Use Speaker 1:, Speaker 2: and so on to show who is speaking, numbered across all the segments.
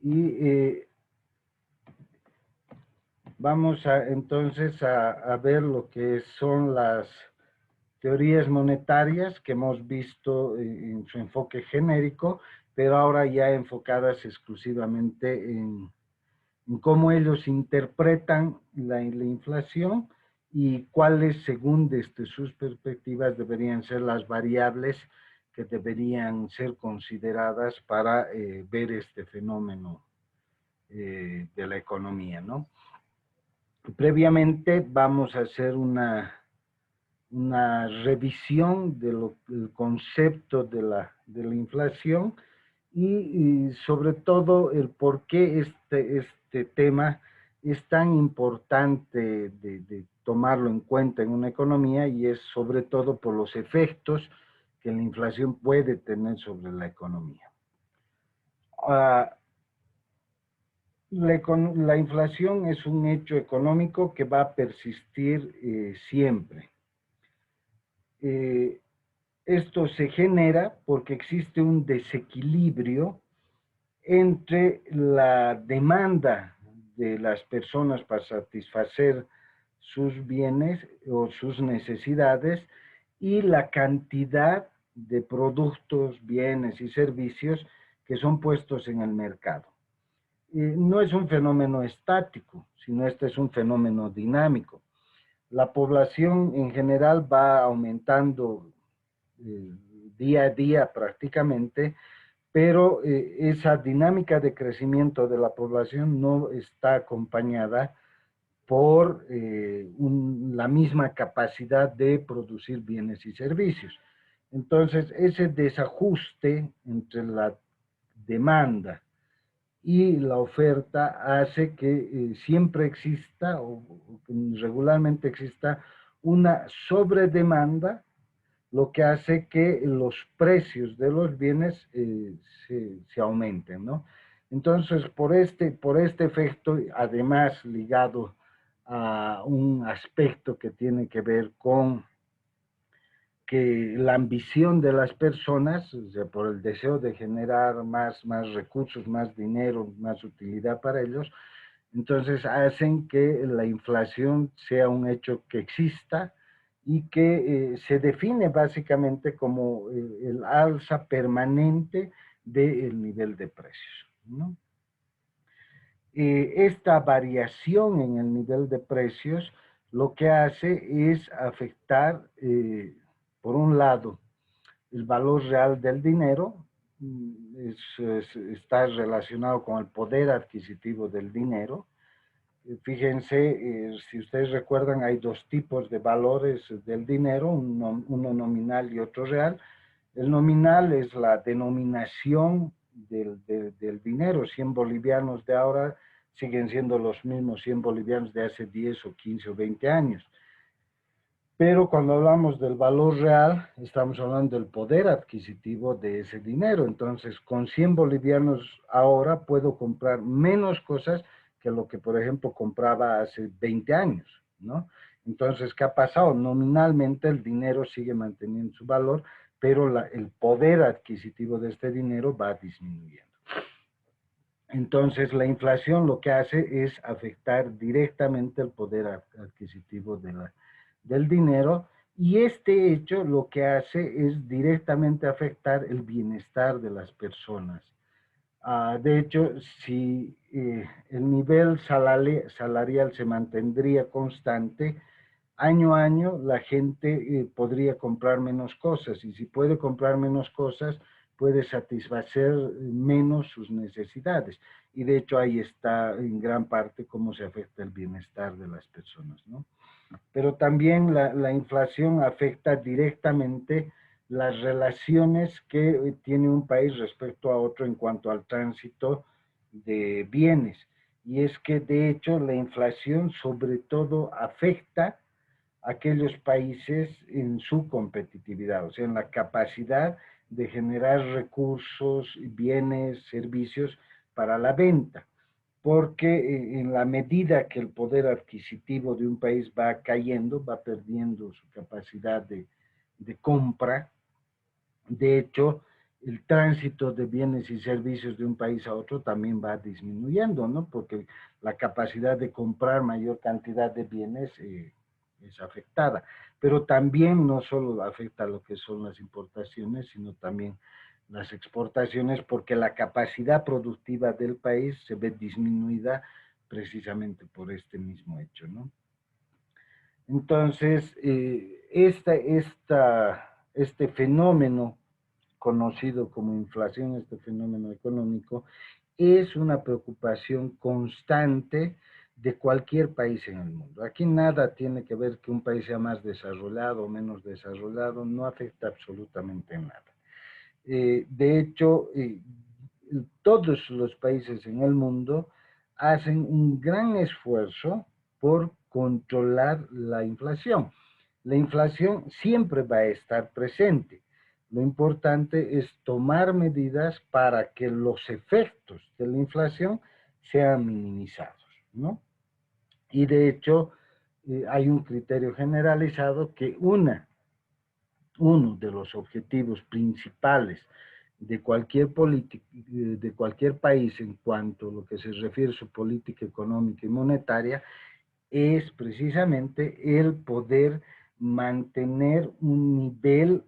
Speaker 1: Y vamos entonces a ver lo que son las teorías monetarias que hemos visto en su enfoque genérico, pero ahora ya enfocadas exclusivamente en cómo ellos interpretan la inflación y cuáles, según desde sus perspectivas, deberían ser las variables que deberían ser consideradas para ver este fenómeno de la economía, ¿no? Previamente vamos a hacer una revisión del concepto de la inflación y sobre todo el por qué este tema es tan importante de tomarlo en cuenta en una economía, y es sobre todo por los efectos que la inflación puede tener sobre la economía. La inflación es un hecho económico que va a persistir siempre. Esto se genera porque existe un desequilibrio entre la demanda de las personas para satisfacer sus bienes o sus necesidades y la cantidad de productos, bienes y servicios que son puestos en el mercado. No es un fenómeno estático, sino este es un fenómeno dinámico. La población en general va aumentando día a día prácticamente, pero esa dinámica de crecimiento de la población no está acompañada por la misma capacidad de producir bienes y servicios. Entonces, ese desajuste entre la demanda y la oferta hace que siempre exista o regularmente exista una sobredemanda, lo que hace que los precios de los bienes se aumenten, ¿no? Entonces, por este efecto, además ligado a un aspecto que tiene que ver con que la ambición de las personas, o sea, por el deseo de generar más recursos, más dinero, más utilidad para ellos, entonces hacen que la inflación sea un hecho que exista y que se define básicamente como el alza permanente del nivel de precios, ¿no? Esta variación en el nivel de precios lo que hace es afectar, por un lado, el valor real del dinero, está relacionado con el poder adquisitivo del dinero. Fíjense, si ustedes recuerdan, hay dos tipos de valores del dinero, uno nominal y otro real. El nominal es la denominación del dinero. 100 bolivianos de ahora siguen siendo los mismos 100 bolivianos de hace 10 o 15 o 20 años. Pero cuando hablamos del valor real, estamos hablando del poder adquisitivo de ese dinero. Entonces, con 100 bolivianos ahora puedo comprar menos cosas que lo que, por ejemplo, compraba hace 20 años, ¿no? Entonces, ¿qué ha pasado? Nominalmente el dinero sigue manteniendo su valor, pero el poder adquisitivo de este dinero va disminuyendo. Entonces, la inflación lo que hace es afectar directamente el poder adquisitivo del dinero, y este hecho lo que hace es directamente afectar el bienestar de las personas. De hecho, si el nivel salarial se mantendría constante, año a año la gente podría comprar menos cosas, y si puede comprar menos cosas, puede satisfacer menos sus necesidades. Y de hecho ahí está en gran parte cómo se afecta el bienestar de las personas, ¿no? Pero también la inflación afecta directamente las relaciones que tiene un país respecto a otro en cuanto al tránsito de bienes. Y es que de hecho la inflación sobre todo afecta a aquellos países en su competitividad, o sea, en la capacidad de generar recursos, bienes, servicios para la venta, porque en la medida que el poder adquisitivo de un país va cayendo, va perdiendo su capacidad de compra. De hecho, el tránsito de bienes y servicios de un país a otro también va disminuyendo, ¿no? Porque la capacidad de comprar mayor cantidad de bienes es afectada. Pero también no solo afecta lo que son las importaciones, sino también las exportaciones, porque la capacidad productiva del país se ve disminuida precisamente por este mismo hecho, ¿no? Entonces, este fenómeno conocido como inflación, este fenómeno económico, es una preocupación constante de cualquier país en el mundo. Aquí nada tiene que ver que un país sea más desarrollado o menos desarrollado, no afecta absolutamente nada. De hecho, todos los países en el mundo hacen un gran esfuerzo por controlar la inflación. La inflación siempre va a estar presente. Lo importante es tomar medidas para que los efectos de la inflación sean minimizados, ¿no? Y de hecho, hay un criterio generalizado que uno de los objetivos principales de cualquier país en cuanto a lo que se refiere a su política económica y monetaria es precisamente el poder mantener un nivel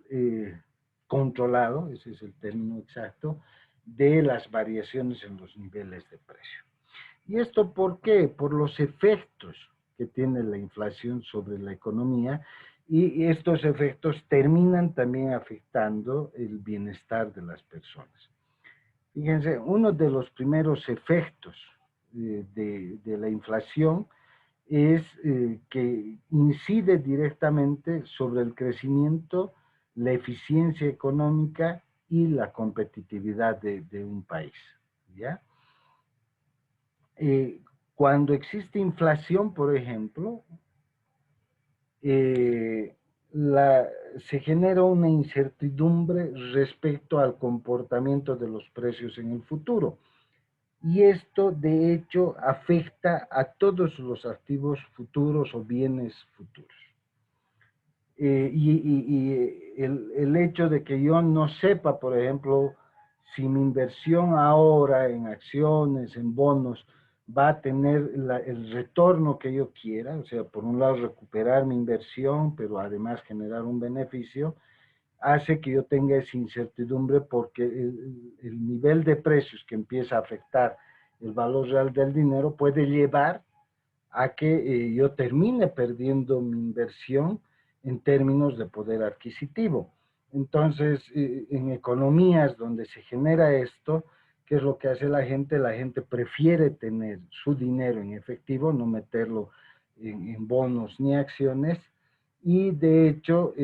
Speaker 1: controlado, ese es el término exacto, de las variaciones en los niveles de precio. ¿Y esto por qué? Por los efectos que tiene la inflación sobre la economía, y estos efectos terminan también afectando el bienestar de las personas. Fíjense, uno de los primeros efectos de la inflación es que incide directamente sobre el crecimiento, la eficiencia económica y la competitividad de un país, ¿ya? Eh, Cuando existe inflación, por ejemplo, eh, se genera una incertidumbre respecto al comportamiento de los precios en el futuro. Y esto, de hecho, afecta a todos los activos futuros o bienes futuros. Y el hecho de que yo no sepa, por ejemplo, si mi inversión ahora en acciones, en bonos, va a tener el retorno que yo quiera, o sea, por un lado recuperar mi inversión, pero además generar un beneficio, hace que yo tenga esa incertidumbre porque el nivel de precios que empieza a afectar el valor real del dinero puede llevar a que yo termine perdiendo mi inversión en términos de poder adquisitivo. Entonces, en economías donde se genera esto, ¿qué es lo que hace la gente? La gente prefiere tener su dinero en efectivo, no meterlo en bonos ni acciones, y de hecho,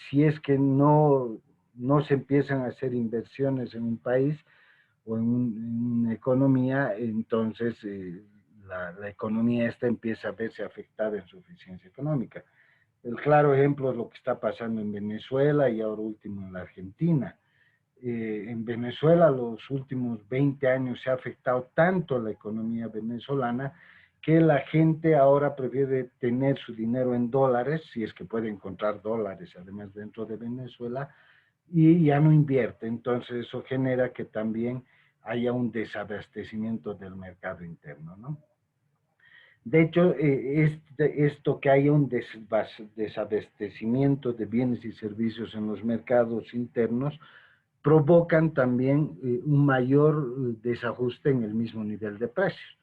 Speaker 1: si es que no se empiezan a hacer inversiones en un país o en una economía, entonces la economía esta empieza a verse afectada en su eficiencia económica. El claro ejemplo es lo que está pasando en Venezuela y ahora último en la Argentina. En Venezuela los últimos 20 años se ha afectado tanto la economía venezolana que la gente ahora prefiere tener su dinero en dólares, si es que puede encontrar dólares además dentro de Venezuela, y ya no invierte. Entonces eso genera que también haya un desabastecimiento del mercado interno, ¿no? De hecho, esto que haya un desabastecimiento de bienes y servicios en los mercados internos provocan también un mayor desajuste en el mismo nivel de precios.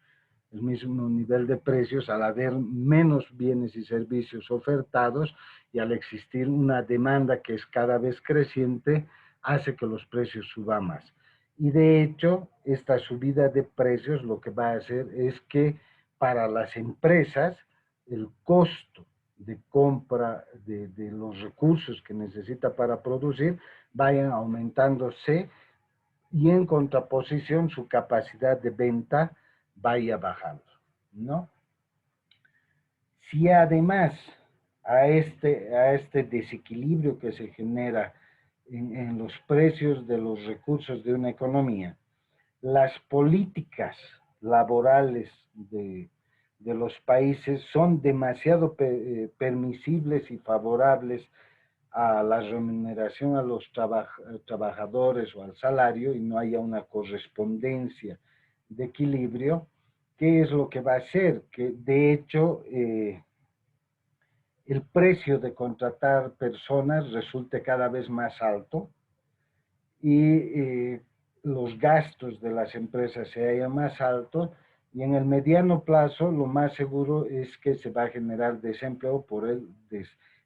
Speaker 1: El mismo nivel de precios, al haber menos bienes y servicios ofertados y al existir una demanda que es cada vez creciente, hace que los precios suban más. Y de hecho, esta subida de precios lo que va a hacer es que para las empresas el costo de compra de los recursos que necesita para producir vayan aumentándose y en contraposición su capacidad de venta vaya bajando, ¿no? Si además a este desequilibrio que se genera en los precios de los recursos de una economía, las políticas laborales los países son demasiado permisibles y favorables a la remuneración a los trabajadores o al salario y no haya una correspondencia de equilibrio, ¿qué es lo que va a hacer? Que de hecho el precio de contratar personas resulte cada vez más alto y los gastos de las empresas se hayan más altos, y en el mediano plazo lo más seguro es que se va a generar desempleo por el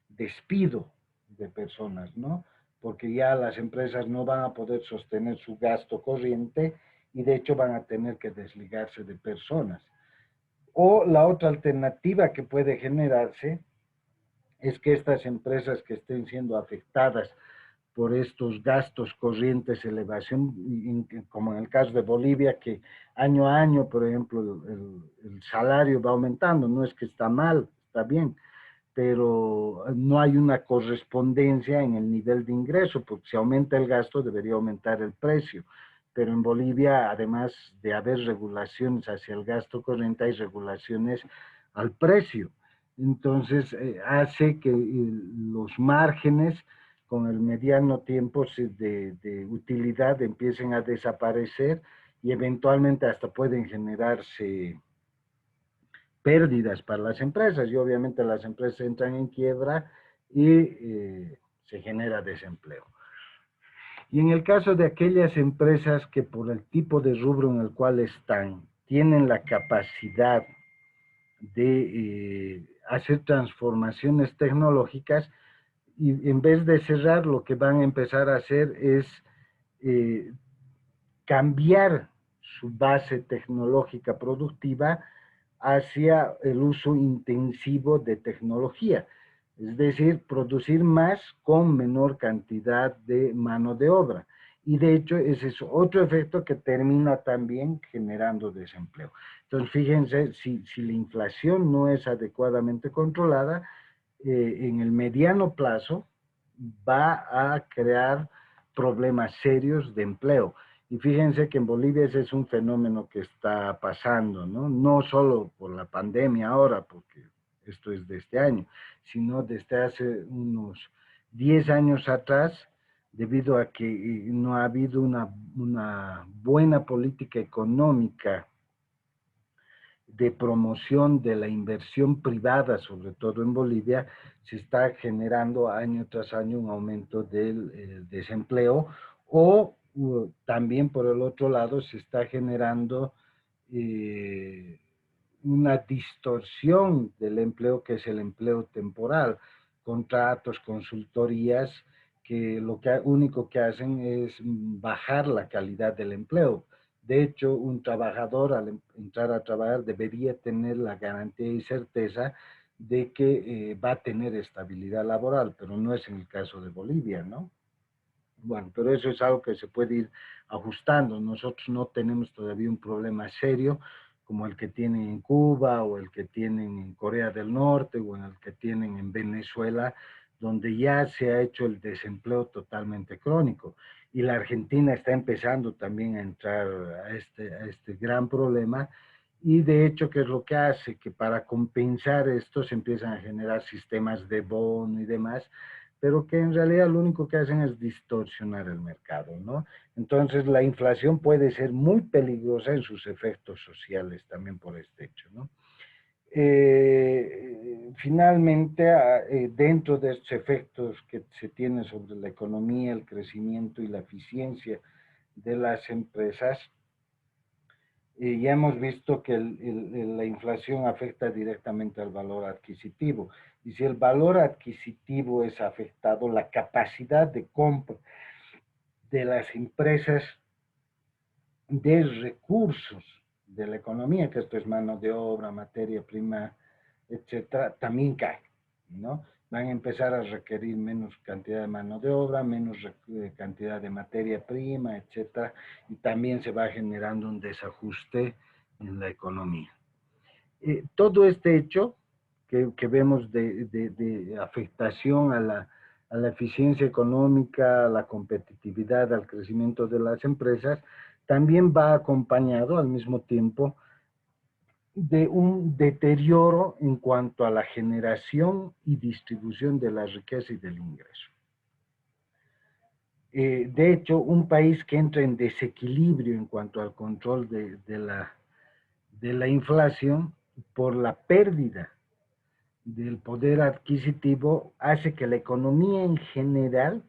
Speaker 1: despido de personas, ¿no? Porque ya las empresas no van a poder sostener su gasto corriente y de hecho van a tener que desligarse de personas. O la otra alternativa que puede generarse es que estas empresas que estén siendo afectadas por estos gastos corrientes, elevación, como en el caso de Bolivia, que año a año, por ejemplo, el salario va aumentando, no es que está mal, está bien, pero no hay una correspondencia en el nivel de ingreso, porque si aumenta el gasto debería aumentar el precio. Pero en Bolivia, además de haber regulaciones hacia el gasto corriente, hay regulaciones al precio. Entonces, hace que los márgenes con el mediano tiempo de utilidad empiecen a desaparecer y eventualmente hasta pueden generarse pérdidas para las empresas, y obviamente las empresas entran en quiebra y se genera desempleo. Y en el caso de aquellas empresas que por el tipo de rubro en el cual están, tienen la capacidad de hacer transformaciones tecnológicas, y en vez de cerrar, lo que van a empezar a hacer es eh, cambiar su base tecnológica productiva hacia el uso intensivo de tecnología, es decir, producir más con menor cantidad de mano de obra. Y de hecho, ese es otro efecto que termina también generando desempleo. Entonces, fíjense, si la inflación no es adecuadamente controlada, en el mediano plazo va a crear problemas serios de empleo. Y fíjense que en Bolivia ese es un fenómeno que está pasando, ¿no? No solo por la pandemia ahora, porque esto es de este año, sino desde hace unos 10 años atrás, debido a que no ha habido una buena política económica de promoción de la inversión privada, sobre todo en Bolivia, se está generando año tras año un aumento del desempleo, o también por el otro lado se está generando una distorsión del empleo, que es el empleo temporal, contratos, consultorías, que lo único que hacen es bajar la calidad del empleo. De hecho, un trabajador al entrar a trabajar debería tener la garantía y certeza de que va a tener estabilidad laboral, pero no es en el caso de Bolivia, ¿no? Bueno, pero eso es algo que se puede ir ajustando. Nosotros no tenemos todavía un problema serio como el que tienen en Cuba o el que tienen en Corea del Norte o el que tienen en Venezuela, donde ya se ha hecho el desempleo totalmente crónico. Y la Argentina está empezando también a entrar a este gran problema. Y de hecho, ¿qué es lo que hace? Que para compensar esto se empiezan a generar sistemas de bono y demás, pero que en realidad lo único que hacen es distorsionar el mercado, ¿no? Entonces la inflación puede ser muy peligrosa en sus efectos sociales también por este hecho, ¿no? Finalmente, dentro de estos efectos que se tienen sobre la economía, el crecimiento y la eficiencia de las empresas, ya hemos visto que la inflación afecta directamente al valor adquisitivo. Y si el valor adquisitivo es afectado, la capacidad de compra de las empresas de recursos de la economía, que esto es mano de obra, materia prima, etcétera, también cae, ¿no? Van a empezar a requerir menos cantidad de mano de obra, menos cantidad de materia prima, etcétera, y también se va generando un desajuste en la economía. Todo este hecho que vemos de afectación a la eficiencia económica, a la competitividad, al crecimiento de las empresas, también va acompañado al mismo tiempo de un deterioro en cuanto a la generación y distribución de la riqueza y del ingreso. De hecho, un país que entra en desequilibrio en cuanto al control de la inflación por la pérdida del poder adquisitivo hace que la economía en general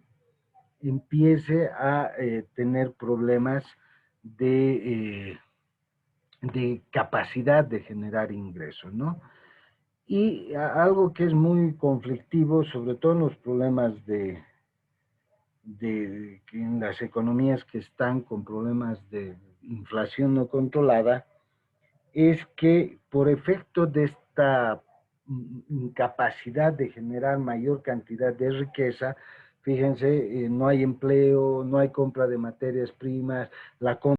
Speaker 1: empiece a tener problemas de, de capacidad de generar ingresos, ¿no? Y algo que es muy conflictivo, sobre todo en los problemas en las economías que están con problemas de inflación no controlada, es que por efecto de esta incapacidad de generar mayor cantidad de riqueza, fíjense, no hay empleo, no hay compra de materias primas, la compra